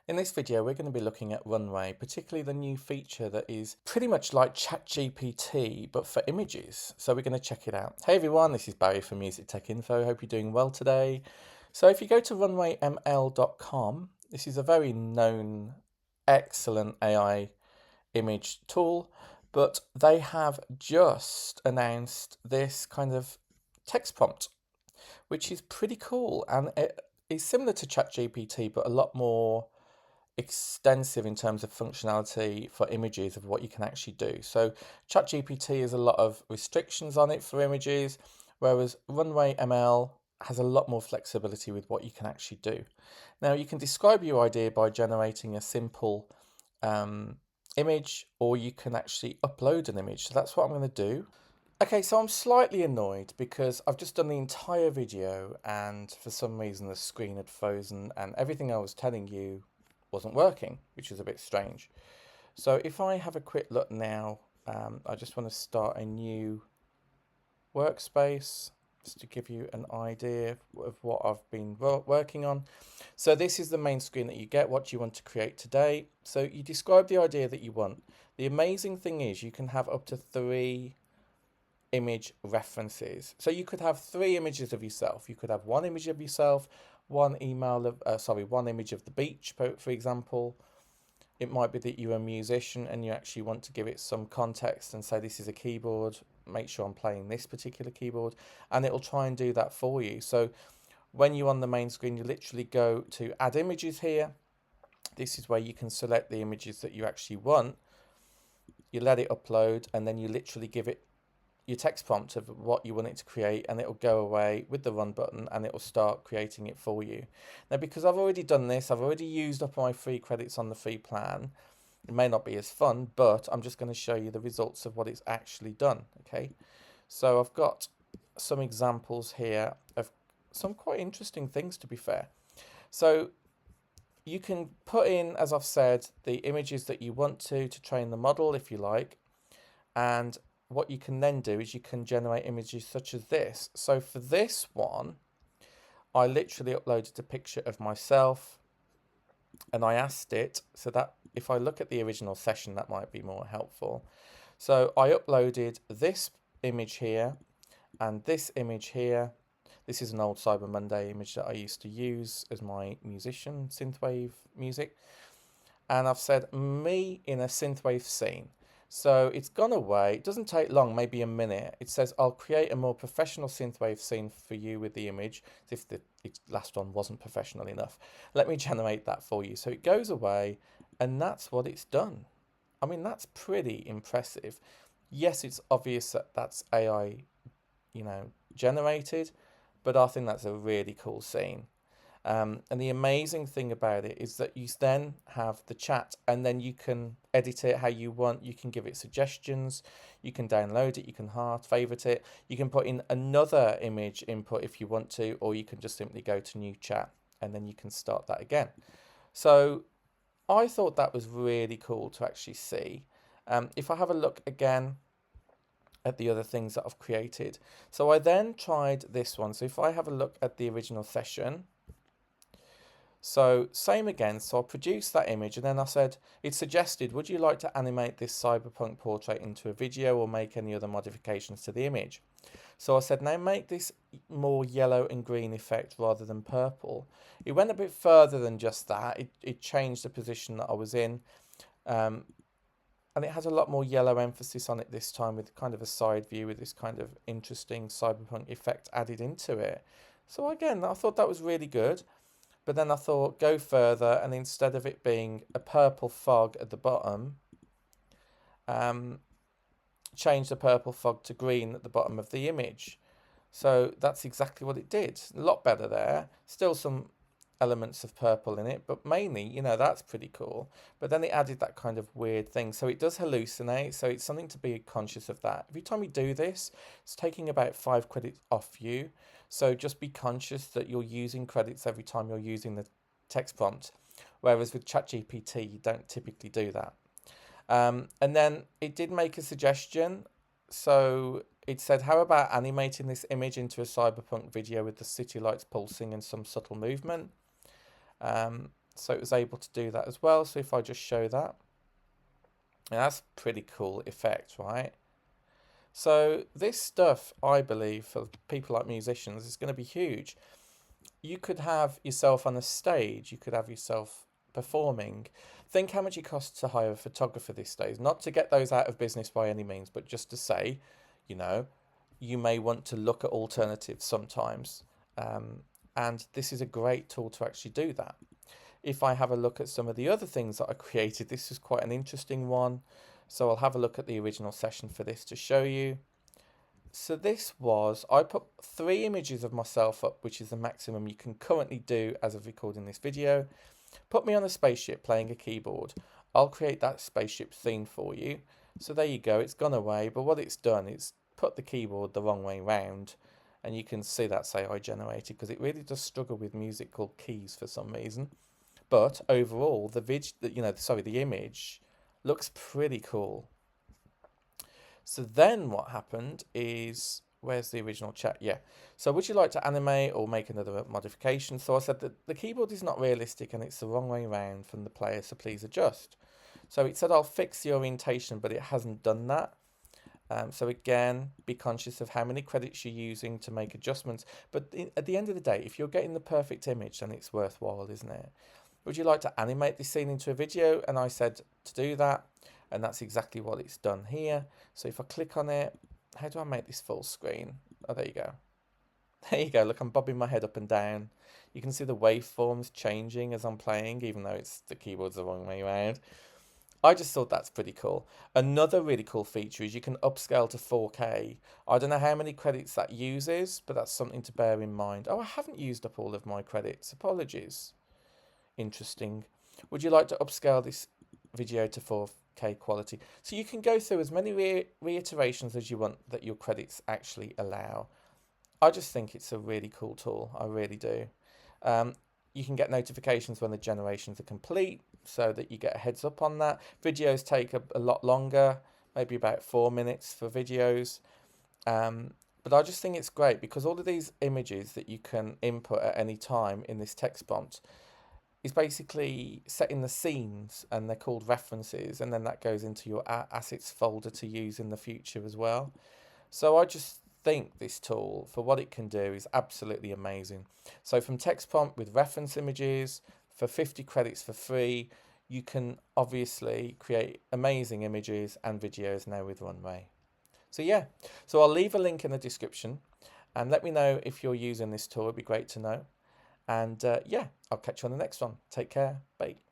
In this video, we're going to be looking at Runway, particularly the new feature that is pretty much like ChatGPT, but for images. So we're going to check it out. Hey everyone, this is Barry from Music Tech Info. Hope you're doing well today. So if you go to runwayml.com, this is a very known, excellent AI image tool, but they have just announced this kind of text prompt, which is pretty cool. And it is similar to ChatGPT, but a lot more extensive in terms of functionality for images of what you can actually do. So ChatGPT has a lot of restrictions on it for images, whereas Runway ML has a lot more flexibility with what you can actually do. Now you can describe your idea by generating a simple image, or you can actually upload an image. So that's what I'm going to do. Okay, so I'm slightly annoyed because I've just done the entire video and for some reason the screen had frozen and everything I was telling you wasn't working, which is a bit strange. So if I have a quick look now, I just want to start a new workspace just to give you an idea of what I've been working on. So this is the main screen that you get, what you want to create today. So you describe the idea that you want. The amazing thing is you can have up to 3 image references. So you could have 3 images of yourself. You could have 1 image of yourself, one image of the beach, for example. It might be that you're a musician and you actually want to give it some context and say this is a keyboard, make sure I'm playing this particular keyboard, and it'll try and do that for you. So when you're on the main screen, you literally go to add images here. This is where you can select the images that you actually want. You let it upload and then you literally give it your text prompt of what you want it to create, and it'll go away with the run button and it'll start creating it for you. Now, because I've already done this, I've already used up my free credits on the free plan. It may not be as fun, but I'm just going to show you the results of what it's actually done. Okay, so I've got some examples here of some quite interesting things, to be fair. So you can put in, as I've said, the images that you want to train the model if you like, and what you can then do is you can generate images such as this. So for this one, I literally uploaded a picture of myself and I asked it, so that if I look at the original session, that might be more helpful. So I uploaded this image here and this image here. This is an old Cyber Monday image that I used to use as my musician, synthwave music. And I've said me in a synthwave scene. So it's gone away. It doesn't take long, maybe a minute. It says, I'll create a more professional synthwave scene for you with the image. As if the last one wasn't professional enough. Let me generate that for you. So it goes away and that's what it's done. I mean, that's pretty impressive. Yes, it's obvious that that's AI, generated, but I think that's a really cool scene. And the amazing thing about it is that you then have the chat and then you can edit it how you want. You can give it suggestions. You can download it. You can favorite it. You can put in another image input if you want to, or you can just simply go to new chat and then you can start that again. So I thought that was really cool to actually see. If I have a look again at the other things that I've created. So I then tried this one. So if I have a look at the original session, so same again, so I produced that image and then I said, it suggested, would you like to animate this cyberpunk portrait into a video or make any other modifications to the image? So I said, now make this more yellow and green effect rather than purple. It went a bit further than just that. It changed the position that I was in. And it has a lot more yellow emphasis on it this time with kind of a side view with this kind of interesting cyberpunk effect added into it. So again, I thought that was really good. But then I thought, go further, and instead of it being a purple fog at the bottom, change the purple fog to green at the bottom of the image. So that's exactly what it did. A lot better there. Still some elements of purple in it, but mainly, that's pretty cool. But then it added that kind of weird thing. So it does hallucinate, so it's something to be conscious of that. Every time you do this, it's taking about 5 credits off you. So just be conscious that you're using credits every time you're using the text prompt. Whereas with ChatGPT, you don't typically do that. And then it did make a suggestion. So it said, how about animating this image into a cyberpunk video with the city lights pulsing and some subtle movement? So it was able to do that as well. So if I just show that, and that's a pretty cool effect, right? So this stuff, I believe, for people like musicians, is going to be huge. You could have yourself on a stage, you could have yourself performing. Think how much it costs to hire a photographer these days. Not to get those out of business by any means, but just to say, you know, you may want to look at alternatives sometimes. And this is a great tool to actually do that. If I have a look at some of the other things that I created, this is quite an interesting one. So I'll have a look at the original session for this to show you. So this was, I put 3 images of myself up, which is the maximum you can currently do as of recording this video. Put me on a spaceship playing a keyboard. I'll create that spaceship theme for you. So there you go, it's gone away, but what it's done is put the keyboard the wrong way round, and you can see that's AI generated because it really does struggle with musical keys for some reason. But overall, the image looks pretty cool. So then what happened is, where's the original chat? Yeah. So would you like to animate or make another modification? So I said that the keyboard is not realistic and it's the wrong way around from the player, so please adjust. So it said I'll fix the orientation, but it hasn't done that. So again, be conscious of how many credits you're using to make adjustments. But at the end of the day, if you're getting the perfect image, then it's worthwhile, isn't it? Would you like to animate this scene into a video? And I said to do that. And that's exactly what it's done here. So if I click on it, how do I make this full screen? Oh, there you go. There you go. Look, I'm bobbing my head up and down. You can see the waveforms changing as I'm playing, even though the keyboard's the wrong way around. I just thought that's pretty cool. Another really cool feature is you can upscale to 4K. I don't know how many credits that uses, but that's something to bear in mind. Oh, I haven't used up all of my credits. Apologies. Interesting. Would you like to upscale this video to 4K quality? So you can go through as many reiterations as you want that your credits actually allow. I just think it's a really cool tool. I really do. You can get notifications when the generations are complete so that you get a heads up on that. Videos take a lot longer, maybe about 4 minutes for videos. But I just think it's great because all of these images that you can input at any time in this text prompt is basically setting the scenes, and they're called references, and then that goes into your assets folder to use in the future as well. So I just think this tool, for what it can do, is absolutely amazing. So from text prompt with reference images, for 50 credits for free, you can obviously create amazing images and videos now with Runway. So yeah, so I'll leave a link in the description, and let me know if you're using this tool. It'd be great to know. And yeah, I'll catch you on the next one. Take care. Bye.